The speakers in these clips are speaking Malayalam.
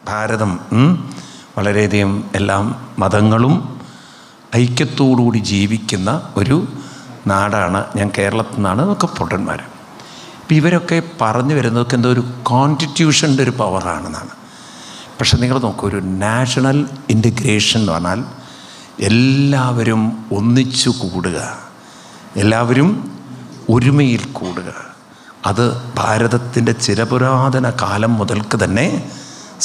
ഭാരതം വളരെയധികം എല്ലാം മതങ്ങളും ഐക്യത്തോടുകൂടി ജീവിക്കുന്ന ഒരു നാടാണ്. ഞാൻ കേരളത്തിൽ നിന്നാണ്. ഒക്കെ പൊട്ടന്മാർ. ഇപ്പം ഇവരൊക്കെ പറഞ്ഞു വരുന്നതൊക്കെ എന്തോ ഒരു കോൺസ്റ്റിറ്റ്യൂഷൻ്റെ ഒരു പവറാണെന്നാണ്. പക്ഷെ നിങ്ങൾ നോക്കൂ, ഒരു നാഷണൽ ഇൻറ്റഗ്രേഷൻ എന്ന് പറഞ്ഞാൽ എല്ലാവരും ഒന്നിച്ചു കൂടുക, എല്ലാവരും ഒരുമയിൽ കൂടുക. അത് ഭാരതത്തിൻ്റെ ചിരപുരാതന കാലം മുതൽക്ക് തന്നെ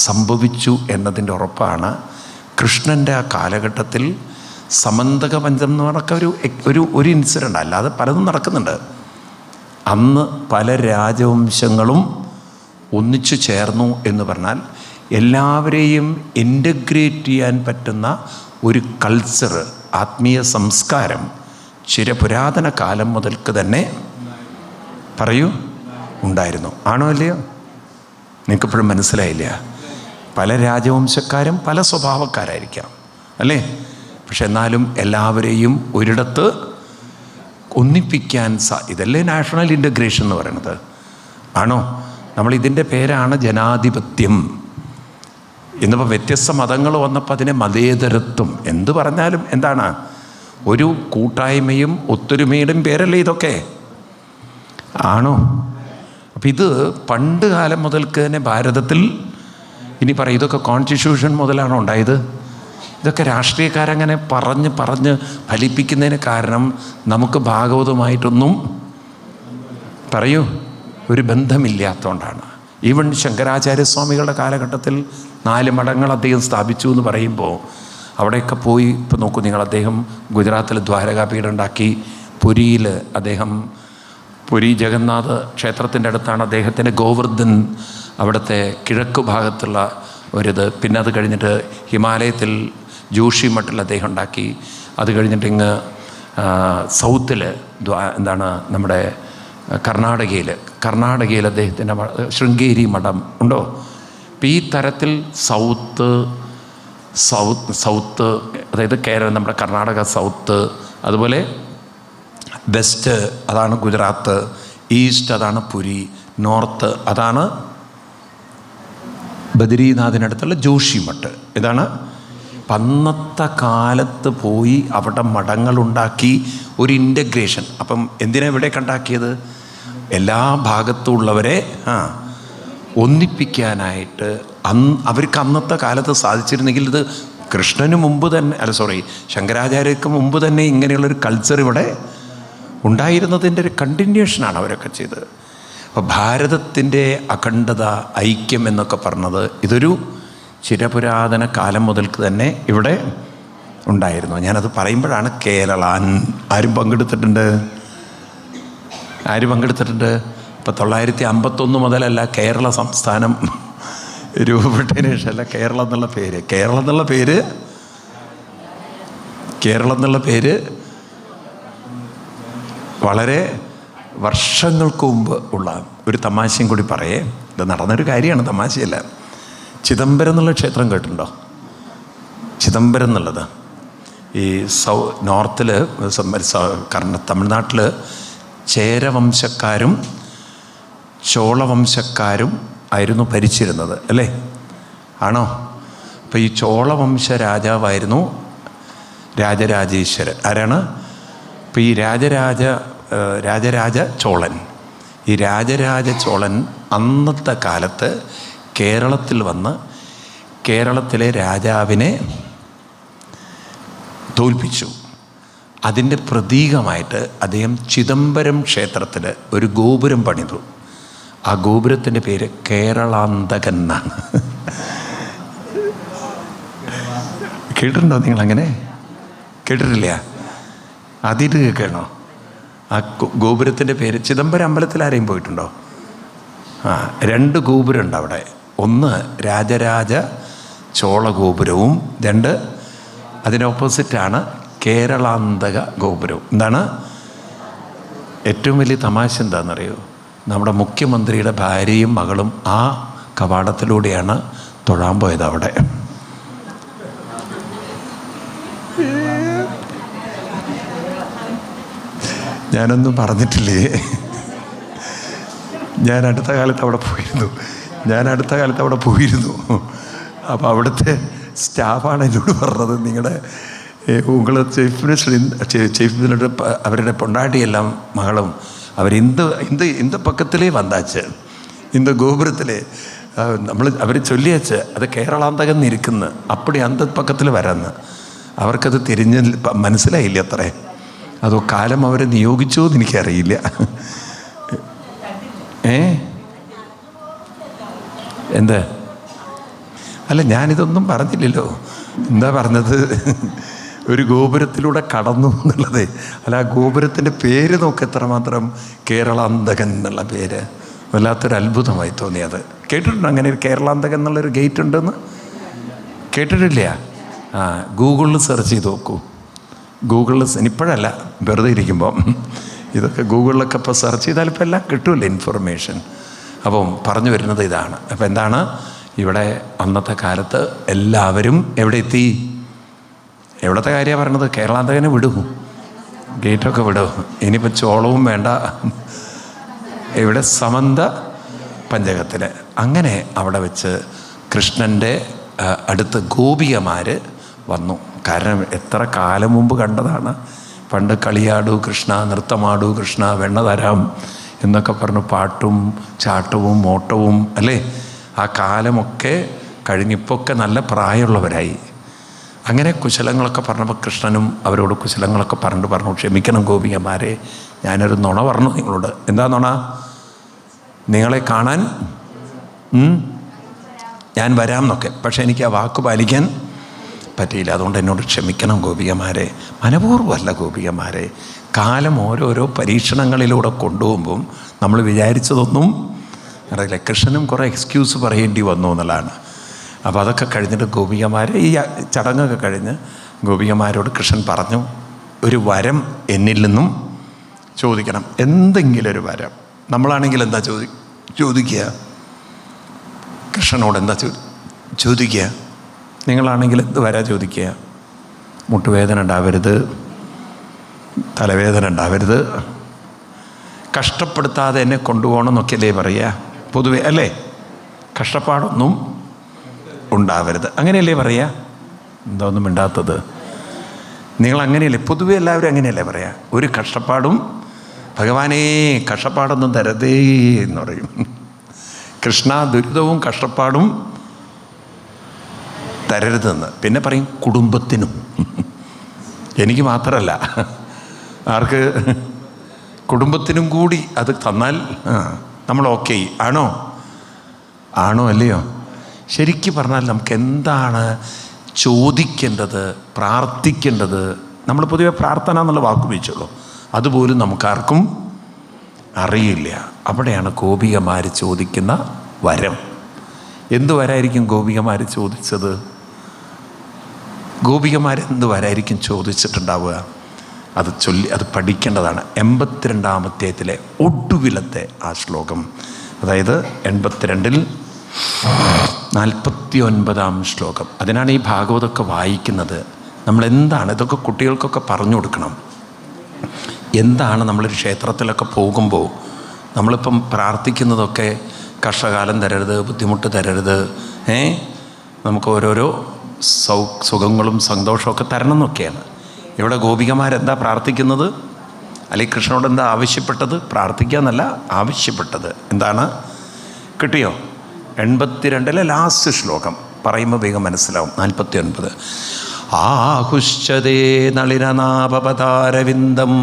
സംഭവിച്ചു എന്നതിൻ്റെ ഉറപ്പാണ്. കൃഷ്ണൻ്റെ ആ കാലഘട്ടത്തിൽ സമന്തക പഞ്ചം എന്ന് പറഞ്ഞൊക്കെ ഒരു ഇൻസിഡൻ്റ്, അല്ലാതെ പലതും നടക്കുന്നുണ്ട്. അന്ന് പല രാജവംശങ്ങളും ഒന്നിച്ചു ചേർന്നു എന്ന് പറഞ്ഞാൽ എല്ലാവരെയും ഇൻ്റഗ്രേറ്റ് ചെയ്യാൻ പറ്റുന്ന ഒരു കൾച്ചർ, ആത്മീയ സംസ്കാരം ചിരപുരാതന കാലം മുതൽക്ക് തന്നെ പറയൂ ഉണ്ടായിരുന്നു. ആണോ അല്ലയോ? നിങ്ങൾക്കിപ്പോഴും മനസ്സിലായില്ല? പല രാജവംശക്കാരും പല സ്വഭാവക്കാരായിരിക്കാം അല്ലേ? പക്ഷെ എന്നാലും എല്ലാവരെയും ഒരിടത്ത് ഒന്നിപ്പിക്കാൻ ഇതല്ലേ നാഷണൽ ഇൻ്റഗ്രേഷൻ എന്ന് പറയുന്നത്. ആണോ? നമ്മളിതിൻ്റെ പേരാണ് ജനാധിപത്യം. ഇന്നിപ്പോൾ വ്യത്യസ്ത മതങ്ങൾ വന്നപ്പോൾ അതിനെ മതേതരത്വം എന്ത് പറഞ്ഞാലും എന്താണ്? ഒരു കൂട്ടായ്മയും ഒത്തൊരുമയുടെയും പേരല്ലേ ഇതൊക്കെ? ആണോ? അപ്പം ഇത് പണ്ട് കാലം മുതൽക്ക് തന്നെ ഭാരതത്തിൽ, ഇനി പറയും ഇതൊക്കെ കോൺസ്റ്റിറ്റ്യൂഷൻ മുതലാണോ ഉണ്ടായത്? ഇതൊക്കെ രാഷ്ട്രീയക്കാരങ്ങനെ പറഞ്ഞ് ഫലിപ്പിക്കുന്നതിന് കാരണം നമുക്ക് ഭാഗവതമായിട്ടൊന്നും പറയൂ ഒരു ബന്ധമില്ലാത്തതുകൊണ്ടാണ്. ഈവൻ ശങ്കരാചാര്യസ്വാമികളുടെ കാലഘട്ടത്തിൽ 4 മഠങ്ങൾ അദ്ദേഹം സ്ഥാപിച്ചു എന്ന് പറയുമ്പോൾ അവിടെയൊക്കെ പോയി ഇപ്പോൾ നോക്കൂ നിങ്ങൾ, അദ്ദേഹം ഗുജറാത്തിൽ ദ്വാരകാപീഠം ഉണ്ടാക്കി. പുരിയിൽ അദ്ദേഹം, പുരി ജഗന്നാഥ് ക്ഷേത്രത്തിൻ്റെ അടുത്താണ് അദ്ദേഹത്തിൻ്റെ ഗോവർദ്ധൻ, അവിടുത്തെ കിഴക്ക് ഭാഗത്തുള്ള ഒരിത്. പിന്നെ അത് കഴിഞ്ഞിട്ട് ഹിമാലയത്തിൽ ജോഷി മഠിൽ അദ്ദേഹം ഉണ്ടാക്കി. അത് കഴിഞ്ഞിട്ട് ഇങ്ങ് സൗത്തിൽ എന്താണ് നമ്മുടെ കർണാടകയിൽ അദ്ദേഹത്തിൻ്റെ ശൃംഗേരി മഠം ഉണ്ടോ? ഇപ്പം ഈ തരത്തിൽ സൗത്ത് അതായത് കേരളം, നമ്മുടെ കർണാടക സൗത്ത്, അതുപോലെ വെസ്റ്റ് അതാണ് ഗുജറാത്ത്, ഈസ്റ്റ് അതാണ് പുരി, നോർത്ത് അതാണ് ബദരീനാഥിനടുത്തുള്ള ജോഷി മഠ്. ഇതാണ് അന്നത്തെ കാലത്ത് പോയി അവിടെ മഠങ്ങളുണ്ടാക്കി ഒരു ഇൻ്റഗ്രേഷൻ. അപ്പം എന്തിനാണ് ഇവിടേക്ക് ഉണ്ടാക്കിയത്? എല്ലാ ഭാഗത്തുള്ളവരെ ഒന്നിപ്പിക്കാനായിട്ട്. അവർക്ക് അന്നത്തെ കാലത്ത് സാധിച്ചിരുന്നെങ്കിൽ ഇത് കൃഷ്ണന് മുമ്പ് തന്നെ ശങ്കരാചാര്യർക്ക് മുമ്പ് തന്നെ ഇങ്ങനെയുള്ളൊരു കൾച്ചർ ഇവിടെ ഉണ്ടായിരുന്നതിൻ്റെ ഒരു കണ്ടിന്യൂഷനാണ് അവരൊക്കെ ചെയ്തത്. അപ്പോൾ ഭാരതത്തിൻ്റെ അഖണ്ഡത, ഐക്യം എന്നൊക്കെ പറഞ്ഞത് ഇതൊരു ചിരപുരാതന കാലം മുതൽക്ക് തന്നെ ഇവിടെ ഉണ്ടായിരുന്നു. ഞാനത് പറയുമ്പോഴാണ് കേരളാൻ ആരും പങ്കെടുത്തിട്ടുണ്ട്. ഇപ്പോൾ 951 മുതലല്ല കേരള സംസ്ഥാനം രൂപപ്പെട്ടതിന് ശേഷമല്ല കേരളം എന്നുള്ള പേര് വളരെ വർഷങ്ങൾക്ക് മുമ്പ് ഉള്ള ഒരു തമാശയും കൂടി പറയേ. ഇത് നടന്നൊരു കാര്യമാണ്, തമാശയല്ല. ചിദംബരം എന്നുള്ള ക്ഷേത്രം കേട്ടിട്ടുണ്ടോ? ചിദംബരം എന്നുള്ളത് ഈ നോർത്തിൽ തമിഴ്നാട്ടിൽ ചേരവംശക്കാരും ചോളവംശക്കാരും ആയിരുന്നു ഭരിച്ചിരുന്നത് അല്ലേ? ആണോ? അപ്പോൾ ഈ ചോളവംശ രാജാവായിരുന്നു രാജരാജേശ്വരൻ. ആരാണ്? അപ്പോൾ ഈ രാജരാജ ചോളൻ. ഈ രാജരാജ ചോളൻ അന്നത്തെ കാലത്ത് കേരളത്തിൽ വന്ന് കേരളത്തിലെ രാജാവിനെ തോൽപ്പിച്ചു. അതിൻ്റെ പ്രതീകമായിട്ട് അദ്ദേഹം ചിദംബരം ക്ഷേത്രത്തിൽ ഒരു ഗോപുരം പണിതു. ആ ഗോപുരത്തിൻ്റെ പേര് കേരളാന്തകൻ എന്നാണ്. കേട്ടിട്ടുണ്ടോ നിങ്ങളങ്ങനെ? കേട്ടിട്ടില്ല? ആദ്യമായിട്ട് കേൾക്കണോ? ആ ഗോപുരത്തിൻ്റെ പേര് ചിദംബരം അമ്പലത്തിൽ ആരെയും പോയിട്ടുണ്ടോ? 2 ഗോപുരമുണ്ട് അവിടെ. ഒന്ന് രാജരാജ ചോള ഗോപുരവും, 2 അതിന് ഓപ്പോസിറ്റാണ് കേരളാന്തക ഗോപുരവും. എന്താണ് ഏറ്റവും വലിയ തമാശ എന്താണെന്നറിയോ? നമ്മുടെ മുഖ്യമന്ത്രിയുടെ ഭാര്യയും മകളും ആ കവാടത്തിലൂടെയാണ് തൊഴാൻ പോയത് അവിടെ. ഞാനൊന്നും പറഞ്ഞിട്ടില്ലേ? ഞാൻ അടുത്ത കാലത്ത് അവിടെ പോയിരുന്നു. അപ്പോൾ അവിടുത്തെ സ്റ്റാഫാണ് എന്നോട് പറഞ്ഞത്, നിങ്ങളുടെ ഉങ്ങൾ ചീഫ് മിനിസ്റ്റർ അവരുടെ പൊണ്ടാട്ടിയെല്ലാം മകളും അവർ இந்த பக்கத்திலே வந்தாச்சு, இந்த கோபுரத்திலே അവർ ചൊല്ലിയച്ച് അത് കേരളാന്തകം ഇരിക്കുന്നു, അപ്പടി അന്ത പക്കത്തിൽ വരാന്ന്. അവർക്കത് തിരിഞ്ഞ് മനസ്സിലായില്ല അത്രേ. അതോ കാലം അവരെ നിയോഗിച്ചോ എന്ന് എനിക്കറിയില്ല. എന്താ അല്ല, ഞാനിതൊന്നും പറഞ്ഞില്ലല്ലോ. എന്താ പറഞ്ഞത്? ഒരു ഗോപുരത്തിലൂടെ കടന്നു എന്നുള്ളത്. അല്ല, ആ ഗോപുരത്തിൻ്റെ പേര് നോക്ക്, എത്രമാത്രം കേരളാന്തകൻ എന്നുള്ള പേര്. വല്ലാത്തൊരു അത്ഭുതമായി തോന്നിയത്. കേട്ടിട്ടുണ്ടോ അങ്ങനെ ഒരു കേരളാന്തകൻ എന്നുള്ളൊരു ഗേറ്റ് ഉണ്ടെന്ന്? കേട്ടിട്ടില്ല? ഗൂഗിളിൽ സെർച്ച് ചെയ്ത് നോക്കൂ. ഗൂഗിളിൽ ഇപ്പോഴല്ല, വെറുതെ ഇരിക്കുമ്പം ഇതൊക്കെ ഗൂഗിളിലൊക്കെ ഇപ്പോൾ സെർച്ച് ചെയ്താൽ ഇപ്പോൾ എല്ലാം കിട്ടുമല്ലോ ഇൻഫർമേഷൻ. അപ്പം പറഞ്ഞു വരുന്നത് ഇതാണ്. അപ്പം എന്താണ് ഇവിടെ അന്നത്തെ കാലത്ത് എല്ലാവരും എവിടെ എത്തി? എവിടത്തെ കാര്യമാണ് പറഞ്ഞത്? കേരളാന്തകനെ വിടും, ഗേറ്റൊക്കെ വിടും. ഇനിയിപ്പോൾ ചോളവും വേണ്ട. ഇവിടെ സമന്ത പഞ്ചകത്തിൽ അങ്ങനെ അവിടെ വെച്ച് കൃഷ്ണൻ്റെ അടുത്ത് ഗോപികമാർ വന്നു. കാരണം എത്ര കാലം മുമ്പ് കണ്ടതാണ്. പണ്ട് കളിയാടൂ കൃഷ്ണ, നൃത്തമാടൂ കൃഷ്ണ, വെണ്ണ തരാം എന്നൊക്കെ പറഞ്ഞു പാട്ടും ചാട്ടവും ഓട്ടവും അല്ലേ. ആ കാലമൊക്കെ കഴിഞ്ഞിപ്പൊക്കെ നല്ല പ്രായമുള്ളവരായി. അങ്ങനെ കുശലങ്ങളൊക്കെ പറഞ്ഞപ്പോൾ കൃഷ്ണനും അവരോട് കുശലങ്ങളൊക്കെ പറഞ്ഞു, ക്ഷമിക്കണം ഗോപികമാരെ, ഞാനൊരു നുണ പറഞ്ഞു നിങ്ങളോട്. എന്താ നുണ? നിങ്ങളെ കാണാൻ ഞാൻ വരാം എന്നൊക്കെ, പക്ഷെ എനിക്ക് ആ വാക്ക് പാലിക്കാൻ പറ്റിയില്ല. അതുകൊണ്ട് എന്നോട് ക്ഷമിക്കണം ഗോപികമാരെ. മനപൂർവ്വമല്ല ഗോപികമാരെ, കാലം ഓരോരോ പരീക്ഷണങ്ങളിലൂടെ കൊണ്ടുപോകുമ്പം നമ്മൾ വിചാരിച്ചതൊന്നും അറിയില്ല. കൃഷ്ണനും കുറേ എക്സ്ക്യൂസ് പറയേണ്ടി വന്നു എന്നുള്ളതാണ്. അപ്പോൾ അതൊക്കെ കഴിഞ്ഞിട്ട് ഗോപികമാർ, ഈ ചടങ്ങൊക്കെ കഴിഞ്ഞ് ഗോപികമാരോട് കൃഷ്ണൻ പറഞ്ഞു, ഒരു വരം എന്നിൽ നിന്നും ചോദിക്കണം, എന്തെങ്കിലും ഒരു വരം. നമ്മളാണെങ്കിൽ എന്താ ചോദിക്കുക? കൃഷ്ണനോട് എന്താ ചോദിക്കുക? നിങ്ങളാണെങ്കിൽ എന്ത് വരാ ചോദിക്കുക? മുട്ടുവേദന ഉണ്ടാവരുത്, തലവേദന ഉണ്ടാവരുത്, കഷ്ടപ്പെടുത്താതെ എന്നെ കൊണ്ടുപോകണം എന്നൊക്കെയല്ലേ പറയുക പൊതുവെ, അല്ലേ? കഷ്ടപ്പാടൊന്നും ഉണ്ടാവരുത്, അങ്ങനെയല്ലേ പറയുക? എന്താ ഒന്നും മിണ്ടാത്തത്? നിങ്ങൾ അങ്ങനെയല്ലേ പൊതുവെ എല്ലാവരും അങ്ങനെയല്ലേ പറയുക? ഒരു കഷ്ടപ്പാടും, ഭഗവാനേ കഷ്ടപ്പാടൊന്നും തരതേ എന്ന് പറയും. കൃഷ്ണ ദുരിതവും കഷ്ടപ്പാടും തരരുതെന്ന്. പിന്നെ പറയും കുടുംബത്തിനും. എനിക്ക് മാത്രമല്ല, ആർക്ക്? കുടുംബത്തിനും കൂടി അത് തന്നാൽ നമ്മൾ ഓക്കെ ആണോ? അല്ലയോ? ശരിക്കും പറഞ്ഞാൽ നമുക്ക് എന്താണ് ചോദിക്കേണ്ടത്, പ്രാർത്ഥിക്കേണ്ടത്? നമ്മൾ പൊതുവെ പ്രാർത്ഥന എന്നുള്ള വാക്ക് ഉപയോഗിച്ചുള്ളൂ, അതുപോലും നമുക്കാർക്കും അറിയില്ല. അവിടെയാണ് ഗോപികമാർ ചോദിക്കുന്ന വരം. എന്ത് വരായിരിക്കും ഗോപികമാർ ചോദിച്ചത്? ഗോപികമാരെന്ത് വരായിരിക്കും ചോദിച്ചിട്ടുണ്ടാവുക? അത് പഠിക്കേണ്ടതാണ്. 82-ാമത്തെ ഒടുവിലത്തെ ആ ശ്ലോകം, അതായത് 82-ൽ 49-ാം ശ്ലോകം. അതിനാണ് ഈ ഭാഗവതമൊക്കെ വായിക്കുന്നത്. നമ്മളെന്താണ് ഇതൊക്കെ കുട്ടികൾക്കൊക്കെ പറഞ്ഞു കൊടുക്കണം. എന്താണ് നമ്മളൊരു ക്ഷേത്രത്തിലൊക്കെ പോകുമ്പോൾ നമ്മളിപ്പം പ്രാർത്ഥിക്കുന്നതൊക്കെ കഷ്ടകാലം തരരുത്, ബുദ്ധിമുട്ട് തരരുത്, നമുക്ക് ഓരോരോ സുഖങ്ങളും സന്തോഷമൊക്കെ തരണം എന്നൊക്കെയാണ്. ഇവിടെ ഗോപികമാരെന്താ പ്രാർത്ഥിക്കുന്നത്? അല്ലെങ്കിൽ കൃഷ്ണനോട് എന്താ ആവശ്യപ്പെട്ടത്? പ്രാർത്ഥിക്കുക എന്നല്ല, ആവശ്യപ്പെട്ടത് എന്താണ്? കിട്ടിയോ? 82-ലെ ലാസ്റ്റ് ശ്ലോകം പറയുമ്പോൾ വേഗം മനസ്സിലാവും. 49. ആഹുശ്ചതേ നളിനനാഭപതാരവിന്ദം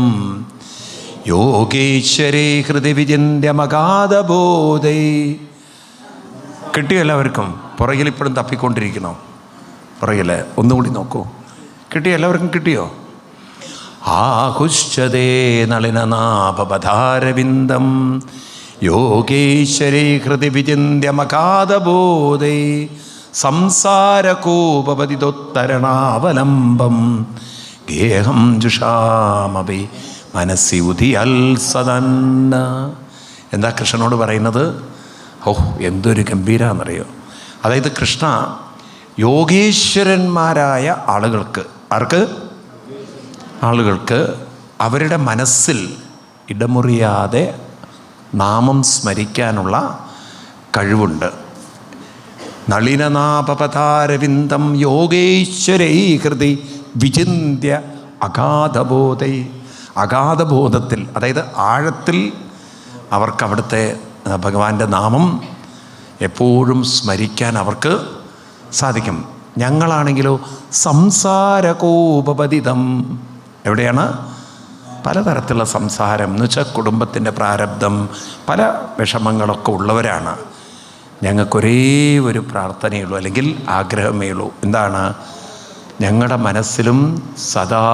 യോഗേശ്വരേ ഹൃദി വിചിന്യമഗാധബോധൈ. കിട്ടിയോ എല്ലാവർക്കും? പുറകിൽ ഇപ്പോഴും തപ്പിക്കൊണ്ടിരിക്കണോ? പുറകിൽ ഒന്നുകൂടി നോക്കൂ. കിട്ടിയോ? എല്ലാവർക്കും കിട്ടിയോ? ആഹുശ്ചതേ നളിനനാഭപതാരവിന്ദം യോഗേശ്വരേ ഹൃദി വിചിന്യമഗാധബോധൈ സംസാരകോപതിദോത്തരണാവലംബം ഗേഹം ജുഷാമപി മനസ്സി ഉദിയൽ സദന്ന. എന്താ കൃഷ്ണനോട് പറയുന്നത്? എന്തൊരു ഗംഭീരാന്നറിയോ? അതായത് കൃഷ്ണ യോഗീശ്വരന്മാരായ ആളുകൾക്ക് അവരുടെ മനസ്സിൽ ഇടമുറിയാതെ നാമം സ്മരിക്കാനുള്ള കഴിവുണ്ട്. നളിനനാഭപതാരവിന്ദം യോഗേശ്വരൈ ഹൃദി വിചിന്യ അഗാധബോധൈ. അഗാധബോധത്തിൽ, അതായത് ആഴത്തിൽ അവർക്ക് അവിടുത്തെ ഭഗവാന്റെ നാമം എപ്പോഴും സ്മരിക്കാൻ അവർക്ക് സാധിക്കും. ഞങ്ങളാണെങ്കിലോ സംസാരകോപപതിതം. എവിടെയാണ്? പലതരത്തിലുള്ള സംസാരം എന്ന് വെച്ചാൽ കുടുംബത്തിൻ്റെ പ്രാരബ്ധം, പല വിഷമങ്ങളൊക്കെ ഉള്ളവരാണ്. ഞങ്ങൾക്കൊരേ ഒരു പ്രാർത്ഥനയുള്ളൂ, അല്ലെങ്കിൽ ആഗ്രഹമേ ഉള്ളൂ. എന്താണ്? ഞങ്ങളുടെ മനസ്സിലും സദാ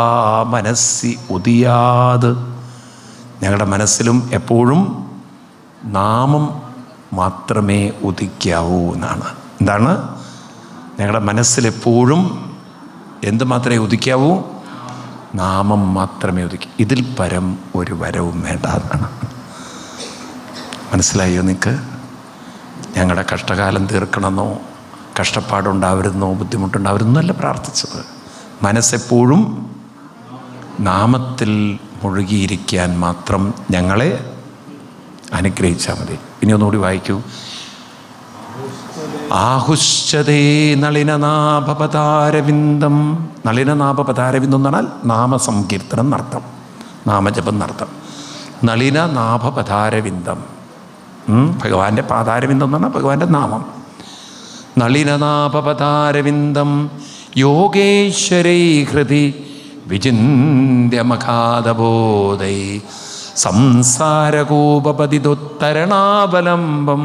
മനസ്സി ഉദിയാത്, ഞങ്ങളുടെ മനസ്സിലും എപ്പോഴും നാമം മാത്രമേ ഉദിക്കാവൂ എന്നാണ്. എന്താണ്? ഞങ്ങളുടെ മനസ്സിലെപ്പോഴും എന്ത് മാത്രമേ ഉദിക്കാവൂ? നാമം മാത്രമേ ഉദിക്കൂ. ഇതിൽ പരം ഒരു വരവും വേണ്ട എന്നാണ്. മനസ്സിലായോ നിങ്ങൾക്ക്? ഞങ്ങളുടെ കഷ്ടകാലം തീർക്കണമെന്നോ കഷ്ടപ്പാടുണ്ടാവരുന്നോ ബുദ്ധിമുട്ടുണ്ടാവരുന്നല്ല പ്രാർത്ഥിച്ചത്. മനസ്സെപ്പോഴും നാമത്തിൽ മുഴുകിയിരിക്കാൻ മാത്രം ഞങ്ങളെ അനുഗ്രഹിച്ചാൽ മതി. ഇനി ഒന്നുകൂടി വായിക്കൂ. ആഹുശ്ചതേ നളിനനാഭപതാരവിന്ദം. നളിനനാഭപതാരവിന്ദം എന്ന് പറഞ്ഞാൽ നാമസങ്കീർത്തനം എന്നർത്ഥം, നാമജപം എന്നർത്ഥം. നളിനനാഭപതാരവിന്ദം, ഭഗവാന്റെ പാതാരവിന്ദം എന്ന് പറഞ്ഞാൽ ഭഗവാന്റെ നാമം. നളിനനാഭപതാരവിന്ദം യോഗേശ്വരൈ ഹൃദി വിചിന്യമഘാതബോധൈ സംസാരകൂപപതിദുത്തരണാവലംബം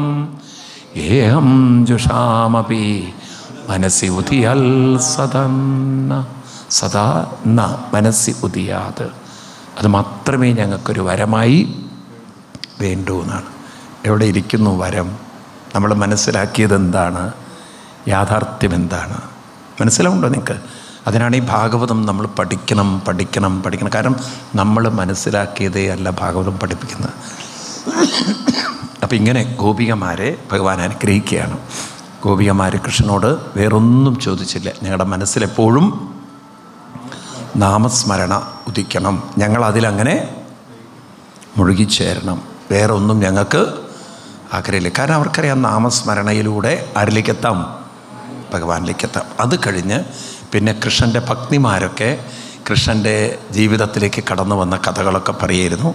ഏഹം ജുഷാമപി മനസ്സി ഉദിയൽ സദാ ന മനസ്സി ഉദിയാത്. അത് മാത്രമേ ഞങ്ങൾക്കൊരു വരമായി വേണ്ടൂ എന്നാണ്. എവിടെ ഇരിക്കുന്നു വരം? നമ്മൾ മനസ്സിലാക്കിയത് എന്താണ്? യാഥാർത്ഥ്യം എന്താണ്? മനസ്സിലാവുണ്ടോ നിങ്ങൾക്ക്? അതിനാണ് ഈ ഭാഗവതം നമ്മൾ പഠിക്കണം. കാരണം നമ്മൾ മനസ്സിലാക്കിയതേ അല്ല ഭാഗവതം പഠിപ്പിക്കുന്നത്. അപ്പം ഇങ്ങനെ ഗോപികമാരെ ഭഗവാൻ അനുഗ്രഹിക്കുകയാണ്. ഗോപികമാർ കൃഷ്ണനോട് വേറൊന്നും ചോദിച്ചില്ല. ഞങ്ങളുടെ മനസ്സിലെപ്പോഴും നാമസ്മരണ ഉദിക്കണം, ഞങ്ങളതിലങ്ങനെ മുഴുകിച്ചേരണം, വേറെ ഒന്നും ഞങ്ങൾക്ക് ആഗ്രഹമില്ല. കാരണം അവർക്കറിയാം നാമസ്മരണയിലൂടെ ആരിലേക്കെത്താം? ഭഗവാനിലേക്കെത്താം. അത് കഴിഞ്ഞ് പിന്നെ കൃഷ്ണൻ്റെ ഭക്തിമാരൊക്കെ കൃഷ്ണൻ്റെ ജീവിതത്തിലേക്ക് കടന്നു വന്ന കഥകളൊക്കെ പറയായിരുന്നു.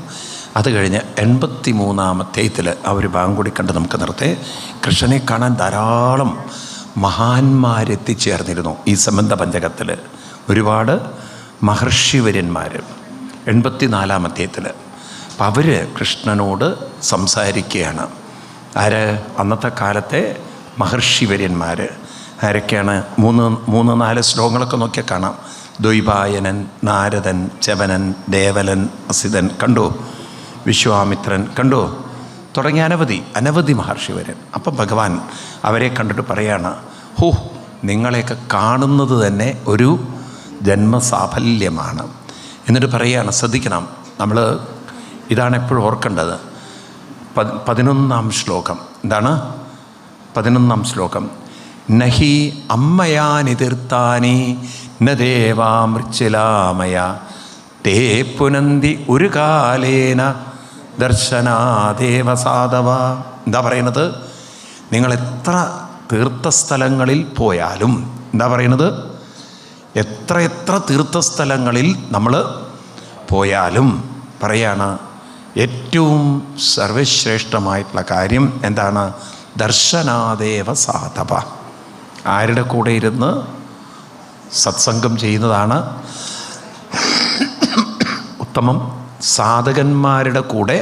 അത് കഴിഞ്ഞ് 83-ാമത്തേതിൽ അവർ ഭാഗം കൂടി കണ്ട് നമുക്ക് നിർത്തേ. കൃഷ്ണനെ കാണാൻ ധാരാളം മഹാന്മാരെത്തിച്ചേർന്നിരുന്നു ഈ സംബന്ധ പഞ്ചകത്തിൽ. ഒരുപാട് മഹർഷിവര്യന്മാർ 84-ാമത്തേതിൽ. അപ്പം അവർ കൃഷ്ണനോട് സംസാരിക്കുകയാണ്. ആര്? അന്നത്തെ കാലത്തെ മഹർഷിവര്യന്മാർ. ആരൊക്കെയാണ്? 3-4 ശ്ലോകങ്ങളൊക്കെ നോക്കിയാൽ കാണാം. ദ്വൈപായനൻ, നാരദൻ, ചവനൻ, ദേവലൻ, അസിതൻ, കണ്ടോ? വിശ്വാമിത്രൻ, കണ്ടോ? തുടങ്ങിയ അനവധി മഹർഷിവരൻ. അപ്പം ഭഗവാൻ അവരെ കണ്ടിട്ട് പറയാണ്, ഹോ, നിങ്ങളെയൊക്കെ കാണുന്നത് തന്നെ ഒരു ജന്മസാഫല്യമാണ്. എന്നിട്ട് പറയുകയാണ്, ശ്രദ്ധിക്കണം, നമ്മൾ ഇതാണ് എപ്പോഴും ഓർക്കേണ്ടത്. 11-ാം ശ്ലോകം. എന്താണ് 11-ാം ശ്ലോകം? നഹി അമ്മയാനി തീർത്ഥാനി ന ദേവാമൃച്ചിലാമയ തേ പുനന്തി ഒരു കാലേന ദർശനാദേവ സാധവ. എന്താ പറയുന്നത്? നിങ്ങൾ എത്ര തീർത്ഥസ്ഥലങ്ങളിൽ പോയാലും, എന്താ പറയുന്നത്? എത്ര തീർത്ഥസ്ഥലങ്ങളിൽ നമ്മൾ പോയാലും പറയാണ്, ഏറ്റവും സർവശ്രേഷ്ഠമായിട്ടുള്ള കാര്യം എന്താണ്? ദർശനാദേവ സാധവ. ആരുടെ കൂടെ ഇരുന്ന് സത്സംഗം ചെയ്യുന്നതാണ് ഉത്തമം? സാധകന്മാരുടെ കൂടെ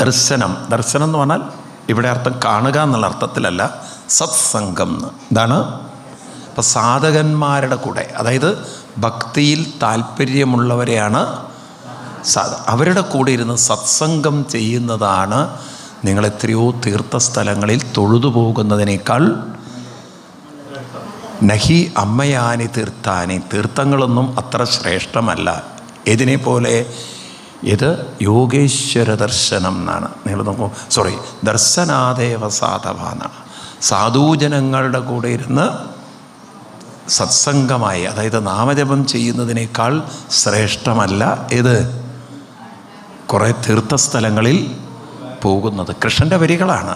ദർശനം എന്ന് പറഞ്ഞാൽ ഇവിടെ അർത്ഥം കാണുക എന്നുള്ള അർത്ഥത്തിലല്ല, സത്സംഗം എന്ന്. ഇതാണ്. അപ്പം സാധകന്മാരുടെ കൂടെ, അതായത് ഭക്തിയിൽ താല്പര്യമുള്ളവരെയാണ് അവരുടെ കൂടെ ഇരുന്ന് സത്സംഗം ചെയ്യുന്നതാണ് നിങ്ങൾ എത്രയോ തീർത്ഥസ്ഥലങ്ങളിൽ തൊഴുതു പോകുന്നതിനേക്കാൾ. നഹി അമ്മയാനി തീർത്ഥാനി, തീർത്ഥങ്ങളൊന്നും അത്ര ശ്രേഷ്ഠമല്ല. ഇതിനെ പോലെ ഇത് യോഗേശ്വര ദർശനം എന്നാണ്. നിങ്ങൾ നോക്കൂ, ദർശനാദേവ സാധവ എന്നാണ്. സാധുജനങ്ങളുടെ കൂടെ ഇരുന്ന് സത്സംഗമായി, അതായത് നാമജപം ചെയ്യുന്നതിനേക്കാൾ ശ്രേഷ്ഠമല്ല ഇത് കുറേ തീർത്ഥസ്ഥലങ്ങളിൽ പോകുന്നത്. കൃഷ്ണൻ്റെ വരികളാണ്.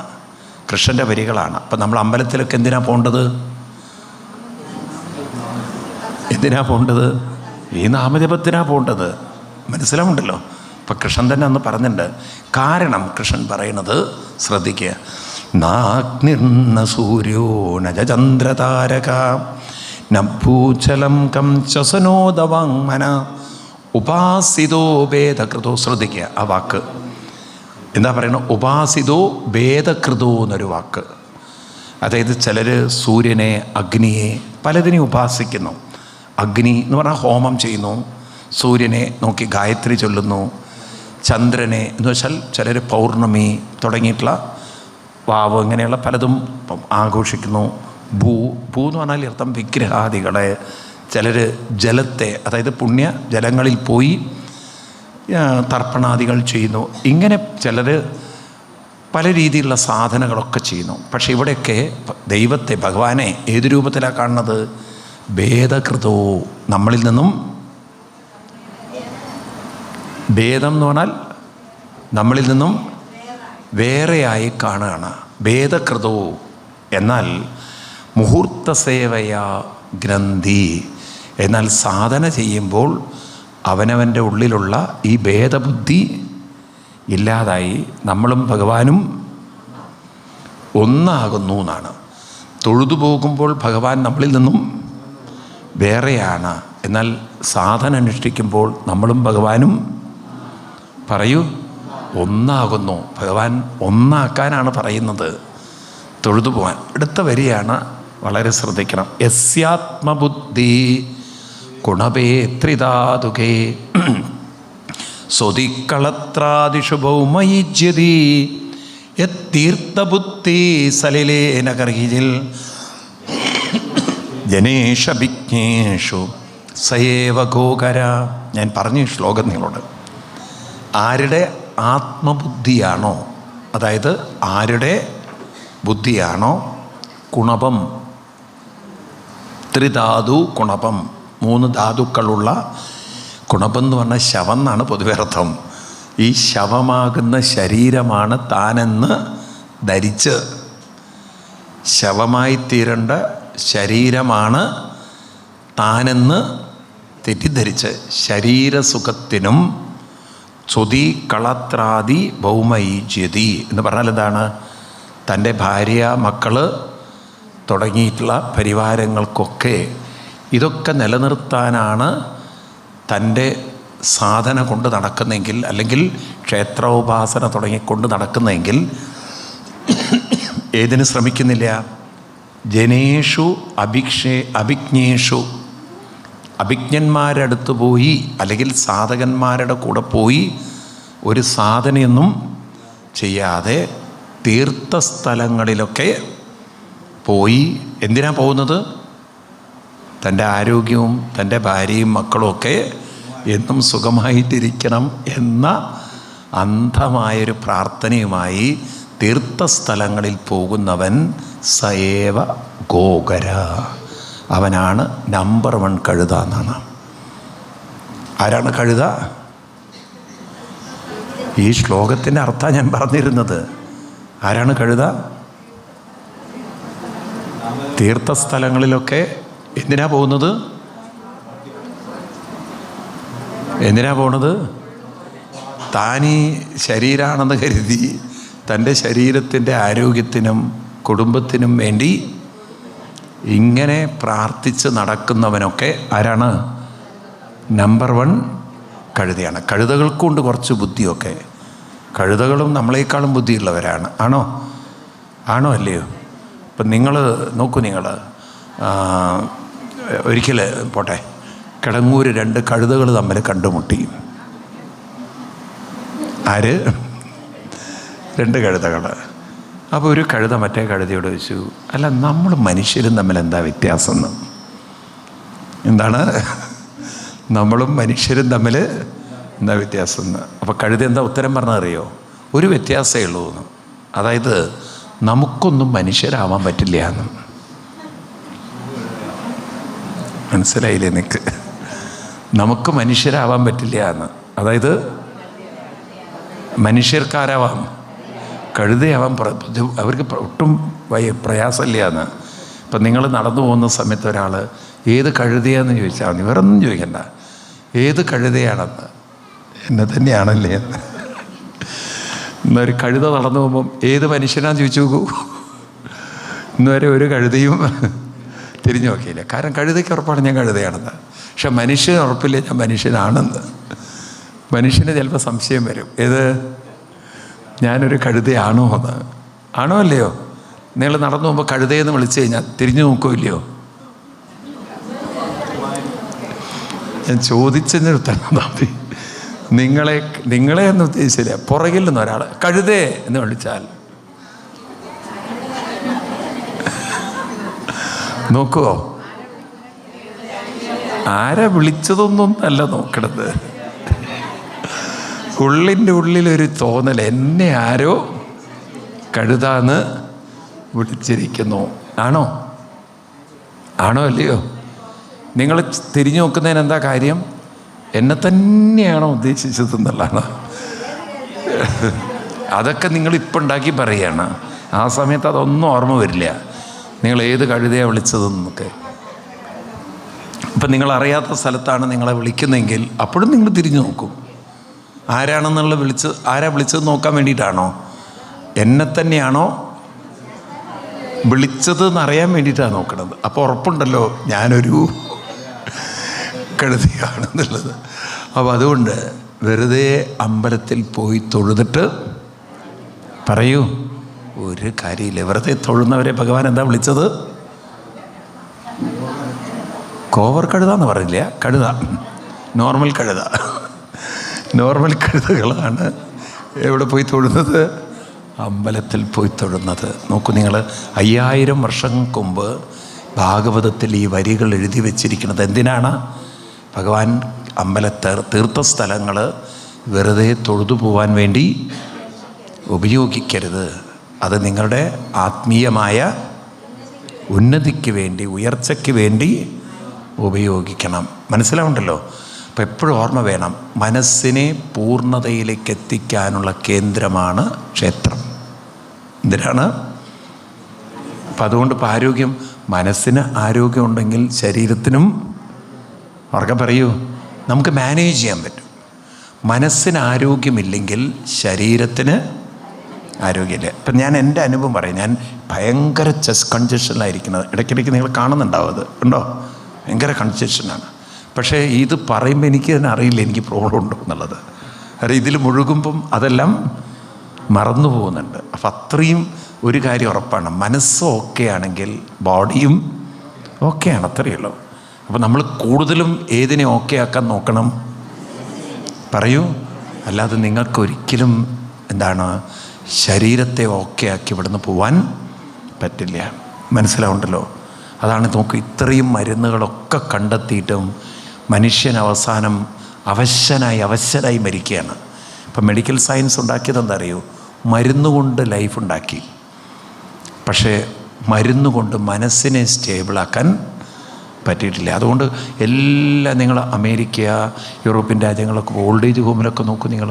കൃഷ്ണൻ്റെ വരികളാണ്. അപ്പം നമ്മൾ അമ്പലത്തിലൊക്കെ എന്തിനാ പോകേണ്ടത്? എന്തിനാ പോകേണ്ടത്? ഈ നാമജപത്തിനാ പോകേണ്ടത്. മനസ്സിലാവുണ്ടല്ലോ. അപ്പം കൃഷ്ണൻ തന്നെ അന്ന് പറഞ്ഞിട്ടുണ്ട്. കാരണം കൃഷ്ണൻ പറയുന്നത് ശ്രദ്ധിക്കുക. നാഗ്നിർന്ന സൂര്യോ നജ ചന്ദ്രതാരക നഭൂചലം കം ശ്വസനോദവാങ്മന ഉപാസിതോ ഭേദകൃതോ. ശ്രദ്ധിക്കുക ആ വാക്ക് എന്താ പറയുന്നത്? ഉപാസിതോ ഭേദകൃതോ എന്നൊരു വാക്ക്. അതായത് ചിലർ സൂര്യനെ, അഗ്നിയെ, പലതിനെയും ഉപാസിക്കുന്നു. അഗ്നി എന്ന് പറഞ്ഞാൽ ഹോമം ചെയ്യുന്നു, സൂര്യനെ നോക്കി ഗായത്രി ചൊല്ലുന്നു, ചന്ദ്രനെ എന്ന് വെച്ചാൽ ചിലർ പൗർണമി തുടങ്ങിയിട്ടുള്ള വാവ് ഇങ്ങനെയുള്ള പലതും ആഘോഷിക്കുന്നു. ഭൂ എന്ന് പറഞ്ഞാൽ അർത്ഥം വിഗ്രഹാദികളെ. ചിലർ ജലത്തെ, അതായത് പുണ്യ ജലങ്ങളിൽ പോയി തർപ്പണാദികൾ ചെയ്യുന്നു. ഇങ്ങനെ ചിലർ പല രീതിയിലുള്ള സാധനങ്ങളൊക്കെ ചെയ്യുന്നു. പക്ഷെ ഇവിടെയൊക്കെ ദൈവത്തെ, ഭഗവാനെ ഏത് രൂപത്തിലാണ് കാണുന്നത്? ഭേദകൃതോ, നമ്മളിൽ നിന്നും. ഭേദം എന്ന് പറഞ്ഞാൽ നമ്മളിൽ നിന്നും വേറെയായി കാണുകയാണ്. ഭേദകൃതോ എന്നാൽ മുഹൂർത്ത സേവയാ ഗ്രന്ഥി. എന്നാൽ സാധന ചെയ്യുമ്പോൾ അവനവൻ്റെ ഉള്ളിലുള്ള ഈ ഭേദബുദ്ധി ഇല്ലാതായി നമ്മളും ഭഗവാനും ഒന്നാകുന്നു എന്നാണ്. തൊഴുതു പോകുമ്പോൾ ഭഗവാൻ നമ്മളിൽ നിന്നും വേറെയാണ്. എന്നാൽ സാധന അനുഷ്ഠിക്കുമ്പോൾ നമ്മളും ഭഗവാനും പറയൂ ഒന്നാകുന്നു. ഭഗവാൻ ഒന്നാക്കാനാണ് പറയുന്നത്, തൊഴുതു പോകാൻ. അടുത്ത വരിയാണ്, വളരെ ശ്രദ്ധിക്കണം. യസ്യാത്മബുദ്ധി ഗുണഭേത്രിധാതുകേ സ്വതിക്കളത്രാദിഷു ഭൗമയുജ്യതി യത്തീർത്ഥബുദ്ധി സലിലേന കർഹിജിൽ ജനേഷഭിജ്ഞേഷു സയേവ ഗോകര. ഞാൻ പറഞ്ഞു ഈ ശ്ലോകം നിങ്ങളോട്. ആരുടെ ആത്മബുദ്ധിയാണോ, അതായത് ആരുടെ ബുദ്ധിയാണോ കുണപം, ത്രിധാതു കുണപം, 3 ധാതുക്കളുള്ള, കുണപം എന്ന് പറഞ്ഞാൽ ശവം എന്നാണ് പൊതുവെ അർത്ഥം. ഈ ശവമാകുന്ന ശരീരമാണ് താനെന്ന് ധരിച്ച്, ശവമായി തീരേണ്ട ശരീരമാണ് താനെന്ന് തെറ്റിദ്ധരിച്ച്, ശരീരസുഖത്തിനും സ്വതി കളത്രാദി ഭൗമൈജ്യതി എന്ന് പറഞ്ഞാൽ എന്താണ്? തൻ്റെ ഭാര്യ, മക്കൾ തുടങ്ങിയിട്ടുള്ള പരിവാരങ്ങൾക്കൊക്കെ ഇതൊക്കെ നിലനിർത്താനാണ് തൻ്റെ സാധന കൊണ്ട് നടക്കുന്നെങ്കിൽ, അല്ലെങ്കിൽ ക്ഷേത്രോപാസന തുടങ്ങിക്കൊണ്ട് നടക്കുന്നെങ്കിൽ ഏതിന് ശ്രമിക്കുന്നില്ല? ജനേഷു അഭിജ്ഞേഷു, അഭിജ്ഞന്മാരുടെ അടുത്ത് പോയി അല്ലെങ്കിൽ സാധകന്മാരുടെ കൂടെ പോയി ഒരു സാധനയൊന്നും ചെയ്യാതെ തീർത്ഥസ്ഥലങ്ങളിലൊക്കെ പോയി. എന്തിനാ പോകുന്നത്? തൻ്റെ ആരോഗ്യവും തൻ്റെ ഭാര്യയും മക്കളും ഒക്കെ എന്നും സുഖമായിട്ടിരിക്കണം എന്ന അന്ധമായൊരു പ്രാർത്ഥനയുമായി തീർത്ഥസ്ഥലങ്ങളിൽ പോകുന്നവൻ സയേവ ഗോകര, അവനാണ് നമ്പർ 1 കഴുത എന്നാണ്. ആരാണ് കഴുത? ഈ ശ്ലോകത്തിൻ്റെ അർത്ഥം ഞാൻ പറഞ്ഞിരുന്നത്. ആരാണ് കഴുത? തീർത്ഥസ്ഥലങ്ങളിലൊക്കെ എന്തിനാ പോകുന്നത്? എന്തിനാ പോണത്? താനീ ശരീരമാണെന്ന് കരുതി തൻ്റെ ശരീരത്തിൻ്റെ ആരോഗ്യത്തിനും കുടുംബത്തിനും വേണ്ടി ഇങ്ങനെ പ്രാർത്ഥിച്ച് നടക്കുന്നവനൊക്കെ ആരാണ്? നമ്പർ 1 കഴുതയാണ്. കഴുതകൾക്കുണ്ട് കുറച്ച് ബുദ്ധിയൊക്കെ. കഴുതകളും നമ്മളെക്കാളും ബുദ്ധിയുള്ളവരാണ്. ആണോ? ആണോ അല്ലയോ? ഇപ്പം നിങ്ങൾ നോക്കൂ, നിങ്ങൾ ഒരിക്കൽ പോട്ടെ, കിടങ്ങൂർ 2 കഴുതകൾ തമ്മിൽ കണ്ടുമുട്ടി. ആര്? 2 കഴുതകൾ. അപ്പോൾ ഒരു കഴുത മറ്റേ കഴുതയോട് ചോദിച്ചു, അല്ല നമ്മൾ മനുഷ്യരും തമ്മിൽ എന്താ വ്യത്യാസം എന്ന്? എന്താണ്? നമ്മളും മനുഷ്യരും തമ്മിൽ എന്താ വ്യത്യാസം എന്ന്? അപ്പോൾ കഴുത എന്താ ഉത്തരം പറഞ്ഞറിയോ? ഒരു വ്യത്യാസമേ ഉള്ളൂ എന്ന്. അതായത് നമുക്കൊന്നും മനുഷ്യരാവാൻ പറ്റില്ല എന്ന്. മനസ്സിലായില്ലേ നിനക്ക്? നമുക്ക് മനുഷ്യരാവാൻ പറ്റില്ല എന്ന്. അതായത് മനുഷ്യർക്കാരാവാം, കഴുതയാവാൻ അവർക്ക് ഒട്ടും പ്രയാസമില്ല എന്ന്. ഇപ്പം നിങ്ങൾ നടന്നു പോകുന്ന സമയത്ത് ഒരാൾ ഏത് കഴുതയാന്ന് ചോദിച്ചാൽ മതി, വേറെ ഒന്നും ചോദിക്കണ്ട, ഏത് കഴുതയാണെന്ന്. എന്നെ തന്നെയാണല്ലേ എന്ന്. ഇന്നൊരു കഴുത നടന്നു പോകുമ്പം ഏത് മനുഷ്യനാന്ന് ചോദിച്ചു നോക്കൂ. ഇന്നുവരെ ഒരു കഴുതയും തിരിഞ്ഞു നോക്കിയില്ല. കാരണം കഴുതയ്ക്ക് ഉറപ്പാണ് ഞാൻ കഴുതയാണെന്ന്. പക്ഷെ മനുഷ്യന് ഉറപ്പില്ല ഞാൻ മനുഷ്യനാണെന്ന്. മനുഷ്യന് ചിലപ്പോൾ സംശയം വരും, ഏത് ഞാനൊരു കഴുതയാണോ എന്ന്. ആണോ അല്ലയോ? നിങ്ങൾ നടന്നു പോകുമ്പോൾ കഴുതയെന്ന് വിളിച്ചു കഴിഞ്ഞാൽ തിരിഞ്ഞു നോക്കൂല്ലയോ? ഞാൻ ചോദിച്ചതിന് ഉത്തരം മതി. നിങ്ങളെ എന്ന് ഉദ്ദേശിച്ചില്ല, പുറകിൽ നിന്ന് ഒരാൾ കഴുതേ എന്ന് വിളിച്ചാൽ നോക്കുവോ? ആരാ വിളിച്ചതൊന്നും അല്ല നോക്കണത്. ഉള്ളിൻ്റെ ഉള്ളിലൊരു തോന്നൽ, എന്നെ ആരോ കഴുതാന്ന് വിളിച്ചിരിക്കുന്നു. ആണോ? ആണോ അല്ലയോ? നിങ്ങൾ തിരിഞ്ഞു നോക്കുന്നതിന് എന്താ കാര്യം? എന്നെ തന്നെയാണോ ഉദ്ദേശിച്ചതെന്നുള്ളതാണ്. അതൊക്കെ നിങ്ങൾ ഇപ്പം ഉണ്ടാക്കി പറയുകയാണ്. ആ സമയത്ത് അതൊന്നും ഓർമ്മ വരില്ല, നിങ്ങൾ ഏത് കഴുതയാണ് വിളിച്ചതെന്നൊക്കെ. ഇപ്പം നിങ്ങൾ അറിയാത്ത സ്ഥലത്താണ് നിങ്ങളെ വിളിക്കുന്നതെങ്കിൽ അപ്പോഴും നിങ്ങൾ തിരിഞ്ഞു നോക്കും. ആരാ വിളിച്ചത് നോക്കാൻ വേണ്ടിയിട്ടാണോ? എന്നെ തന്നെയാണോ വിളിച്ചത് എന്നറിയാൻ വേണ്ടിയിട്ടാണ് നോക്കണത്. അപ്പോൾ ഉറപ്പുണ്ടല്ലോ ഞാനൊരു കഴുതയാണെന്നുള്ളത്. അപ്പോൾ അതുകൊണ്ട് വെറുതെ അമ്പലത്തിൽ പോയി തൊഴുതിട്ട് പറയൂ, ഒരു കാര്യമില്ല. വെറുതെ തൊഴുന്നവരെ ഭഗവാൻ എന്താ വിളിച്ചത്? കോവർ കഴുത എന്ന് പറയില്ല, കഴുത, നോർമൽ കഴുത. നോർമൽ കഴുതകളാണ് എവിടെ പോയി തൊഴുന്നത്? അമ്പലത്തിൽ പോയി തൊഴുന്നത്. നോക്കൂ നിങ്ങൾ, 5000 വർഷങ്ങൾക്ക് മുമ്പ് ഭാഗവതത്തിൽ ഈ വരികൾ എഴുതി വച്ചിരിക്കുന്നത് എന്തിനാണ്? ഭഗവാൻ തീർത്ഥസ്ഥലങ്ങൾ വെറുതെ തൊഴുതു പോവാൻ വേണ്ടി ഉപയോഗിക്കരുത്. അത് നിങ്ങളുടെ ആത്മീയമായ ഉന്നതിക്ക് വേണ്ടി, ഉയർച്ചയ്ക്ക് വേണ്ടി ഉപയോഗിക്കണം. മനസ്സിലാവുണ്ടല്ലോ? അപ്പം എപ്പോഴും ഓർമ്മ വേണം, മനസ്സിനെ പൂർണ്ണതയിലേക്ക് എത്തിക്കാനുള്ള കേന്ദ്രമാണ് ക്ഷേത്രം. എന്തിനാണ്? അപ്പം അതുകൊണ്ട് ഇപ്പം ആരോഗ്യം, മനസ്സിന് ആരോഗ്യമുണ്ടെങ്കിൽ ശരീരത്തിനും, ഉറക്കെ പറയൂ, നമുക്ക് മാനേജ് ചെയ്യാൻ പറ്റും. മനസ്സിന് ആരോഗ്യമില്ലെങ്കിൽ ശരീരത്തിന് ആരോഗ്യമില്ല. ഇപ്പം ഞാൻ എൻ്റെ അനുഭവം പറയും. ഞാൻ ഭയങ്കര ചെസ്റ്റ് കൺജഷനിലായിരിക്കുന്നത്. ഇടയ്ക്കിടയ്ക്ക് നിങ്ങൾ കാണുന്നുണ്ടാവും, അത് ഉണ്ടോ? ഭയങ്കര കൺജഷനാണ്. പക്ഷേ ഇത് പറയുമ്പോൾ എനിക്ക് തന്നെ അറിയില്ല എനിക്ക് പ്രോബ്ലം ഉണ്ടോ എന്നുള്ളത്. കാരണം ഇതിൽ മുഴുകുമ്പം അതെല്ലാം മറന്നു പോകുന്നുണ്ട്. അപ്പം അത്രയും ഒരു കാര്യം ഉറപ്പാണ്, മനസ്സ് ഓക്കെ ആണെങ്കിൽ ബോഡിയും ഓക്കെയാണ്. അത്രയേ ഉള്ളൂ. അപ്പോൾ നമ്മൾ കൂടുതലും ഏതിനെ ഓക്കെ ആക്കാൻ നോക്കണം? പറയൂ. അല്ലാതെ നിങ്ങൾക്കൊരിക്കലും എന്താണ് ശരീരത്തെ ഓക്കെ ആക്കി ഇവിടുന്ന് പോവാൻ പറ്റില്ല. മനസ്സിലാവുണ്ടല്ലോ? അതാണ് നോക്ക്, ഇത്രയും മരുന്നുകളൊക്കെ കണ്ടെത്തിയിട്ടും മനുഷ്യൻ അവസാനം അവശരായി മരിക്കുകയാണ്. ഇപ്പം മെഡിക്കൽ സയൻസ് ഉണ്ടാക്കിയത് എന്താ അറിയൂ? മരുന്നുകൊണ്ട് ലൈഫ് ഉണ്ടാക്കി. പക്ഷേ മരുന്നുകൊണ്ട് മനസ്സിനെ സ്റ്റേബിളാക്കാൻ പറ്റിയിട്ടില്ല. അതുകൊണ്ട് നിങ്ങൾ അമേരിക്ക, യൂറോപ്യൻ രാജ്യങ്ങളൊക്കെ ഓൾഡ് ഏജ് ഹോമിലൊക്കെ നോക്കും നിങ്ങൾ,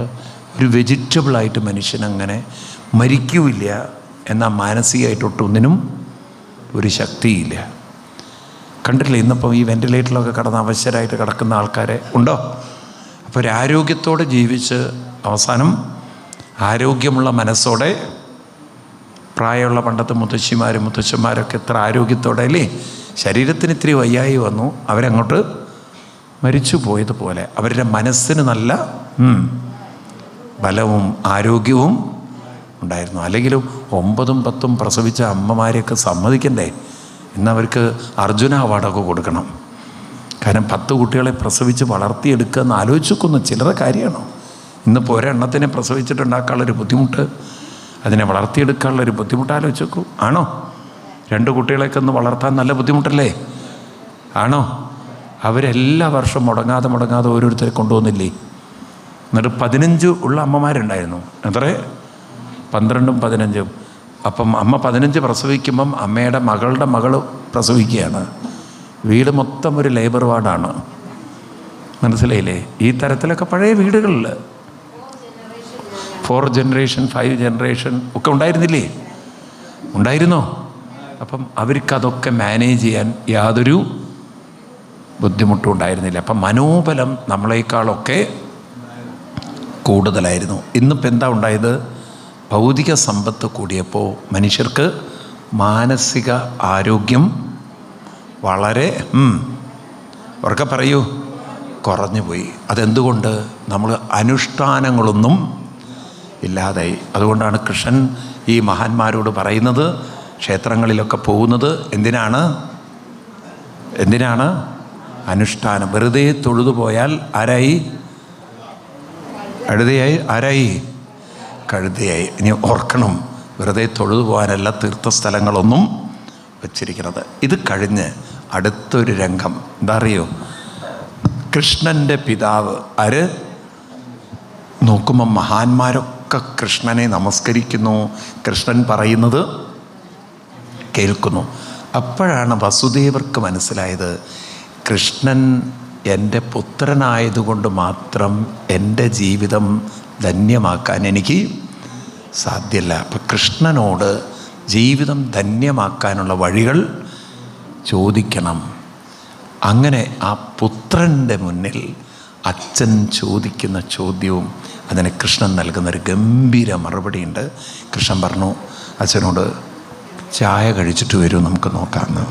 ഒരു വെജിറ്റബിളായിട്ട് മനുഷ്യനങ്ങനെ മരിക്കൂല്ല. എന്നാൽ മാനസികമായിട്ടൊട്ടൊന്നിനും ഒരു ശക്തിയില്ല. കണ്ടില്ലേ ഇന്നിപ്പം ഈ വെൻറ്റിലേറ്ററിലൊക്കെ കിടന്ന് അവശരായിട്ട് കിടക്കുന്ന ആൾക്കാരെ ഉണ്ടോ? അപ്പോൾ ഒരു ആരോഗ്യത്തോടെ ജീവിച്ച് അവസാനം ആരോഗ്യമുള്ള മനസ്സോടെ, പ്രായമുള്ള പണ്ടത്തെ മുത്തശ്ശന്മാരൊക്കെ എത്ര ആരോഗ്യത്തോടെ അല്ലേ? ശരീരത്തിന് ഇത്തിരി വയ്യായി വന്നു, അവരങ്ങോട്ട് മരിച്ചു പോയതുപോലെ അവരുടെ മനസ്സിന് നല്ല ബലവും ആരോഗ്യവും ഉണ്ടായിരുന്നു. അല്ലെങ്കിലും 9ഉം 10ഉം പ്രസവിച്ച അമ്മമാരെയൊക്കെ സമ്മതിക്കണ്ടേ? ഇന്നവർക്ക് അർജുന അവാർഡൊക്കെ കൊടുക്കണം. കാരണം 10 കുട്ടികളെ പ്രസവിച്ച് വളർത്തിയെടുക്കുക എന്ന് ആലോചിക്കുന്ന ചിലരെ കാര്യമാണോ? ഇന്നിപ്പോൾ ഒരെണ്ണത്തിനെ പ്രസവിച്ചിട്ടുണ്ടാക്കാനുള്ളൊരു ബുദ്ധിമുട്ട്, അതിനെ വളർത്തിയെടുക്കാനുള്ളൊരു ബുദ്ധിമുട്ട് ആലോചിച്ച് നോക്കൂ. ആണോ? 2 കുട്ടികളെയൊക്കെ ഒന്ന് വളർത്താൻ നല്ല ബുദ്ധിമുട്ടല്ലേ? ആണോ? അവരെല്ലാ വർഷം മുടങ്ങാതെ ഓരോരുത്തരെ കൊണ്ടുവന്നില്ലേ? എന്നിട്ട് 15 ഉള്ള അമ്മമാരുണ്ടായിരുന്നു. എത്ര? 12ഉം 15ഉം. അപ്പം അമ്മ 15 പ്രസവിക്കുമ്പം അമ്മയുടെ മകളുടെ മകൾ പ്രസവിക്കുകയാണ്. വീട് മൊത്തം ഒരു ലേബർ വാർഡാണ്. മനസ്സിലായില്ലേ? ഈ തരത്തിലൊക്കെ പഴയ വീടുകളിൽ 4 ജനറേഷൻ 5 ജനറേഷൻ ഒക്കെ ഉണ്ടായിരുന്നില്ലേ? ഉണ്ടായിരുന്നോ? അപ്പം അവർക്കതൊക്കെ മാനേജ് ചെയ്യാൻ യാതൊരു ബുദ്ധിമുട്ടും ഉണ്ടായിരുന്നില്ല. അപ്പം മനോബലം നമ്മളെക്കാളൊക്കെ കൂടുതലായിരുന്നു. ഇന്നിപ്പോൾ എന്താ ഉണ്ടായത്? ഭൗതിക സമ്പത്ത് കൂടിയപ്പോൾ മനുഷ്യർക്ക് മാനസിക ആരോഗ്യം വളരെ ഉറക്കെ പറയൂ, കുറഞ്ഞു പോയി. അതെന്തുകൊണ്ട്? നമ്മൾ അനുഷ്ഠാനങ്ങളൊന്നും ഇല്ലാതായി. അതുകൊണ്ടാണ് കൃഷ്ണൻ ഈ മഹാന്മാരോട് പറയുന്നത്, ക്ഷേത്രങ്ങളിലൊക്കെ പോകുന്നത് എന്തിനാണ്? അനുഷ്ഠാനം. വെറുതെ തൊഴുതു പോയാൽ ആരായി? ആരായി? കഴുതയായി. ഇനി ഓർക്കണം, വെറുതെ തൊഴുതു പോകാനല്ല തീർത്ഥസ്ഥലങ്ങളൊന്നും വച്ചിരിക്കുന്നത്. ഇത് കഴിഞ്ഞ് അടുത്തൊരു രംഗം എന്താ അറിയോ? കൃഷ്ണൻ്റെ പിതാവ് ആര്? നോക്കുമ്പം മഹാന്മാരൊക്കെ കൃഷ്ണനെ നമസ്കരിക്കുന്നു, കൃഷ്ണൻ പറയുന്നത് കേൾക്കുന്നു. അപ്പോഴാണ് വസുദേവർക്ക് മനസ്സിലായത്, കൃഷ്ണൻ എൻ്റെ പുത്രനായതുകൊണ്ട് മാത്രം എൻ്റെ ജീവിതം ധന്യമാക്കാൻ എനിക്ക് സാധ്യമല്ല. അപ്പം കൃഷ്ണനോട് ജീവിതം ധന്യമാക്കാനുള്ള വഴികൾ ചോദിക്കണം. അങ്ങനെ ആ പുത്രൻ്റെ മുന്നിൽ അച്ഛൻ ചോദിക്കുന്ന ചോദ്യവും അതിന് കൃഷ്ണൻ നൽകുന്നൊരു ഗംഭീര മറുപടിയുണ്ട്. കൃഷ്ണൻ പറഞ്ഞു അച്ഛനോട്, ചായ കഴിച്ചിട്ട് വരൂ, നമുക്ക് നോക്കാമെന്ന്.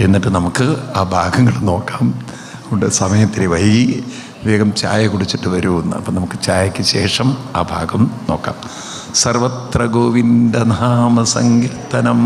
എന്നിട്ട് നമുക്ക് ആ ഭാഗങ്ങൾ നോക്കാം. അതുകൊണ്ട് സമയത്തിരി വൈകി, വേഗം ചായ കുടിച്ചിട്ട് വരുമെന്ന്. അപ്പം നമുക്ക് ചായയ്ക്ക് ശേഷം ആ ഭാഗം നോക്കാം. സർവത്ര ഗോവിന്ദനാമ സങ്കീർത്തനം